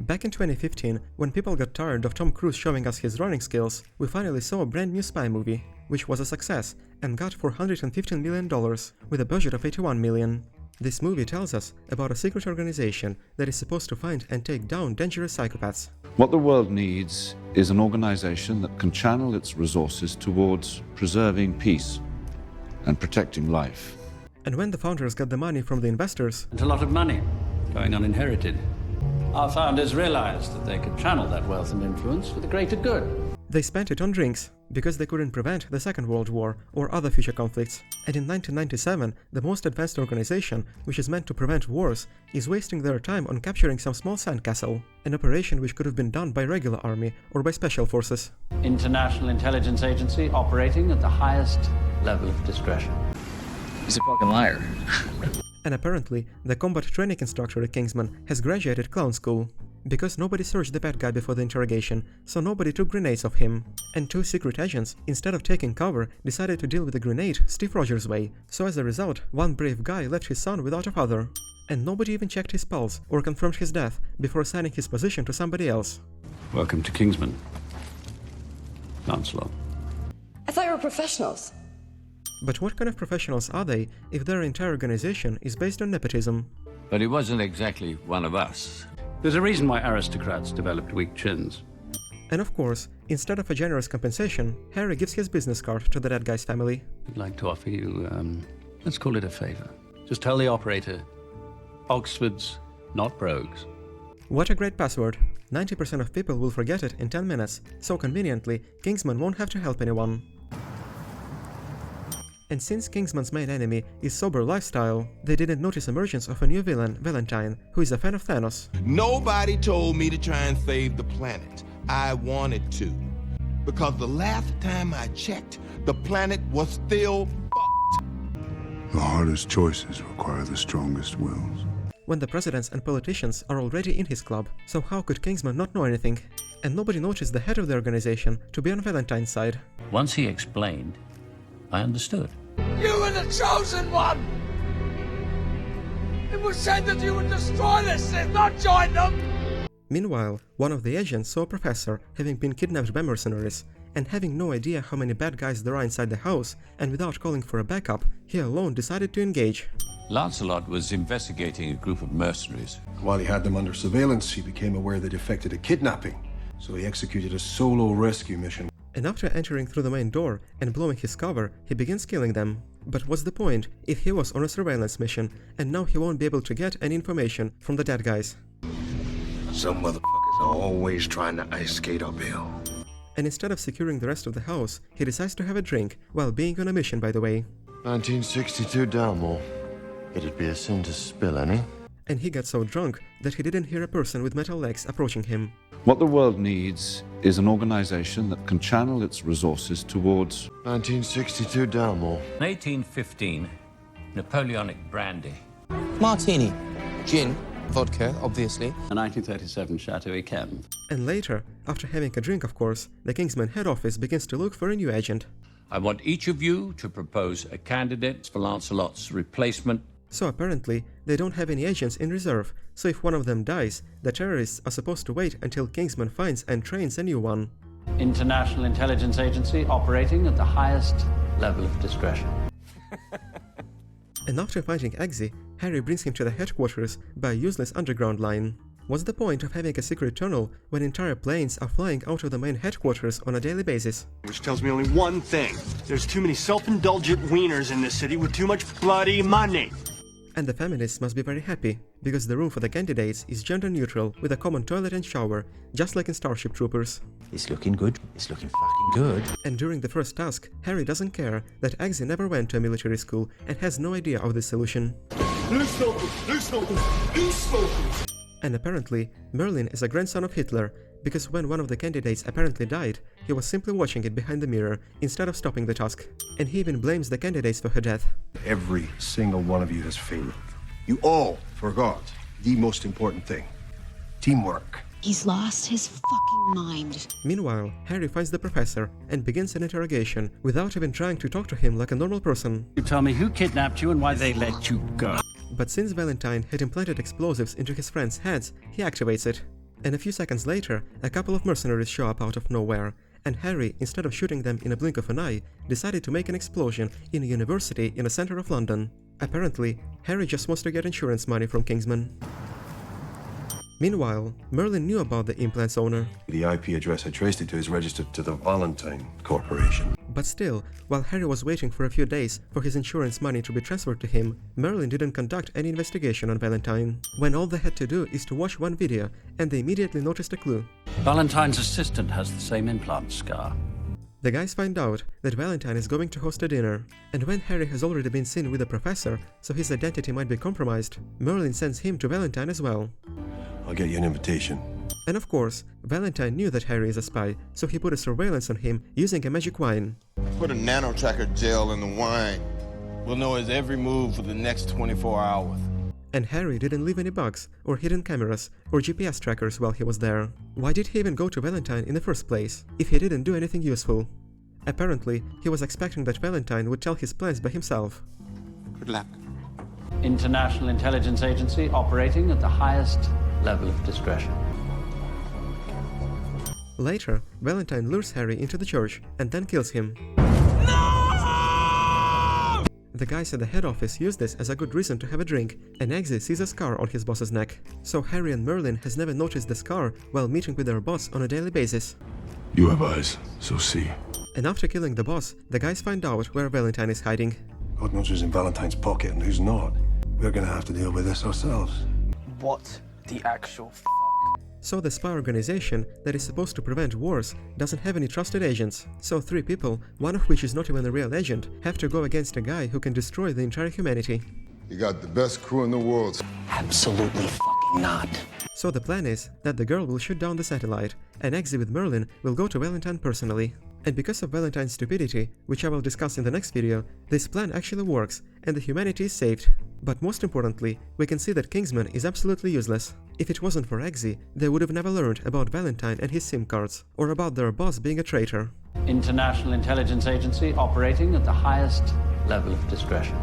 Back in 2015, when people got tired of Tom Cruise showing us his running skills, we finally saw a brand new spy movie, which was a success and got $415 million, with a budget of $81 million. This movie tells us about a secret organization that is supposed to find and take down dangerous psychopaths. What the world needs is an organization that can channel its resources towards preserving peace and protecting life. And when the founders got the money from the investors, and a lot of money going uninherited, our founders realized that they could channel that wealth and influence for the greater good. they spent it on drinks, because they couldn't prevent the Second World War or other future conflicts. And in 1997, the most advanced organization, which is meant to prevent wars, is wasting their time on capturing some small sandcastle, an operation which could have been done by regular army or by special forces. International intelligence agency operating at the highest level of discretion. He's a fucking liar. And apparently, the combat training instructor at Kingsman has graduated clown school. Because nobody searched the bad guy before the interrogation, so nobody took grenades off him. And two secret agents, instead of taking cover, decided to deal with the grenade Steve Rogers' way. So as a result, one brave guy left his son without a father. And nobody even checked his pulse or confirmed his death before assigning his position to somebody else. Welcome to Kingsman, Lancelot. I thought you were professionals. But what kind of professionals are they if their entire organization is based on nepotism? But he wasn't exactly one of us. There's a reason why aristocrats developed weak chins. And of course, instead of a generous compensation, Harry gives his business card to the dead guy's family. I'd like to offer you, let's call it a favor. Just tell the operator, Oxford's not brogues. What a great password. 90% of people will forget it in 10 minutes, so conveniently, Kingsman won't have to help anyone. And since Kingsman's main enemy is sober lifestyle, they didn't notice emergence of a new villain, Valentine, who is a fan of Thanos. Nobody told me to try and save the planet. I wanted to. Because the last time I checked, the planet was still fucked. The hardest choices require the strongest wills. When the presidents and politicians are already in his club, so how could Kingsman not know anything? And nobody noticed the head of the organization to be on Valentine's side. Once he explained, I understood. You were the chosen one! It was said that you would destroy the Sith, not join them! Meanwhile, one of the agents saw a professor having been kidnapped by mercenaries, and having no idea how many bad guys there are inside the house, and without calling for a backup, he alone decided to engage. Lancelot was investigating a group of mercenaries. While he had them under surveillance, he became aware they defected a kidnapping, so he executed a solo rescue mission. And after entering through the main door and blowing his cover, he begins killing them. But what's the point if he was on a surveillance mission, and now he won't be able to get any information from the dead guys? Some motherfuckers are always trying to ice skate uphill. And instead of securing the rest of the house, he decides to have a drink, while being on a mission, by the way. 1962 Dalmore. It'd be a sin to spill any. And he got so drunk that he didn't hear a person with metal legs approaching him. What the world needs is an organization that can channel its resources towards 1962 Dalmore. 1815, Napoleonic brandy. Martini. Gin. Vodka, obviously. A 1937 Chateau Yquem. And later, after having a drink of course, the Kingsman head office begins to look for a new agent. I want each of you to propose a candidate for Lancelot's replacement. So apparently, they don't have any agents in reserve, so if one of them dies, the terrorists are supposed to wait until Kingsman finds and trains a new one. International intelligence agency operating at the highest level of discretion. And after finding Eggsy, Harry brings him to the headquarters by a useless underground line. What's the point of having a secret tunnel when entire planes are flying out of the main headquarters on a daily basis? Which tells me only one thing. There's too many self-indulgent wieners in this city with too much bloody money. And the feminists must be very happy, because the room for the candidates is gender neutral with a common toilet and shower, just like in Starship Troopers. It's looking good. It's looking fucking good. And during the first task, Harry doesn't care that Eggsy never went to a military school and has no idea of this solution. And apparently, Merlin is a grandson of Hitler, because when one of the candidates apparently died, he was simply watching it behind the mirror instead of stopping the task. And he even blames the candidates for her death. Every single one of you has failed. You all forgot the most important thing. Teamwork. He's lost his fucking mind. Meanwhile, Harry finds the professor and begins an interrogation without even trying to talk to him like a normal person. You tell me who kidnapped you and why they let you go. But since Valentine had implanted explosives into his friends' heads, he activates it. And a few seconds later, a couple of mercenaries show up out of nowhere, and Harry, instead of shooting them in a blink of an eye, decided to make an explosion in a university in the center of London. Apparently, Harry just wants to get insurance money from Kingsman. Meanwhile, Merlin knew about the implant's owner. The IP address I traced it to is registered to the Valentine Corporation. But still, while Harry was waiting for a few days for his insurance money to be transferred to him, Merlin didn't conduct any investigation on Valentine, when all they had to do is to watch one video, and they immediately noticed a clue. Valentine's assistant has the same implant scar. The guys find out that Valentine is going to host a dinner, and when Harry has already been seen with the professor, so his identity might be compromised, Merlin sends him to Valentine as well. I'll get you an invitation. And of course, Valentine knew that Harry is a spy, so he put a surveillance on him using a magic wine. Put a nano-tracker gel in the wine. We'll know his every move for the next 24 hours. And Harry didn't leave any bugs, or hidden cameras, or GPS trackers while he was there. Why did he even go to Valentine in the first place, if he didn't do anything useful? Apparently, he was expecting that Valentine would tell his plans by himself. Good luck. International Intelligence Agency operating at the highest level of discretion. Later, Valentine lures Harry into the church and then kills him. The guys at the head office use this as a good reason to have a drink, and Eggsy sees a scar on his boss's neck. So Harry and Merlin has never noticed the scar while meeting with their boss on a daily basis. You have eyes, so see. And after killing the boss, the guys find out where Valentine is hiding. God knows who's in Valentine's pocket and who's not. We're gonna have to deal with this ourselves. What the actual f***? So the spy organization that is supposed to prevent wars doesn't have any trusted agents. So 3 people, one of which is not even a real agent, have to go against a guy who can destroy the entire humanity. You got the best crew in the world. Absolutely fucking not. So the plan is that the girl will shoot down the satellite, and Eggsy with Merlin will go to Valentine personally. And because of Valentine's stupidity, which I will discuss in the next video, this plan actually works, and the humanity is saved. But most importantly, we can see that Kingsman is absolutely useless. If it wasn't for Eggsy, they would have never learned about Valentine and his SIM cards, or about their boss being a traitor. International Intelligence Agency operating at the highest level of discretion.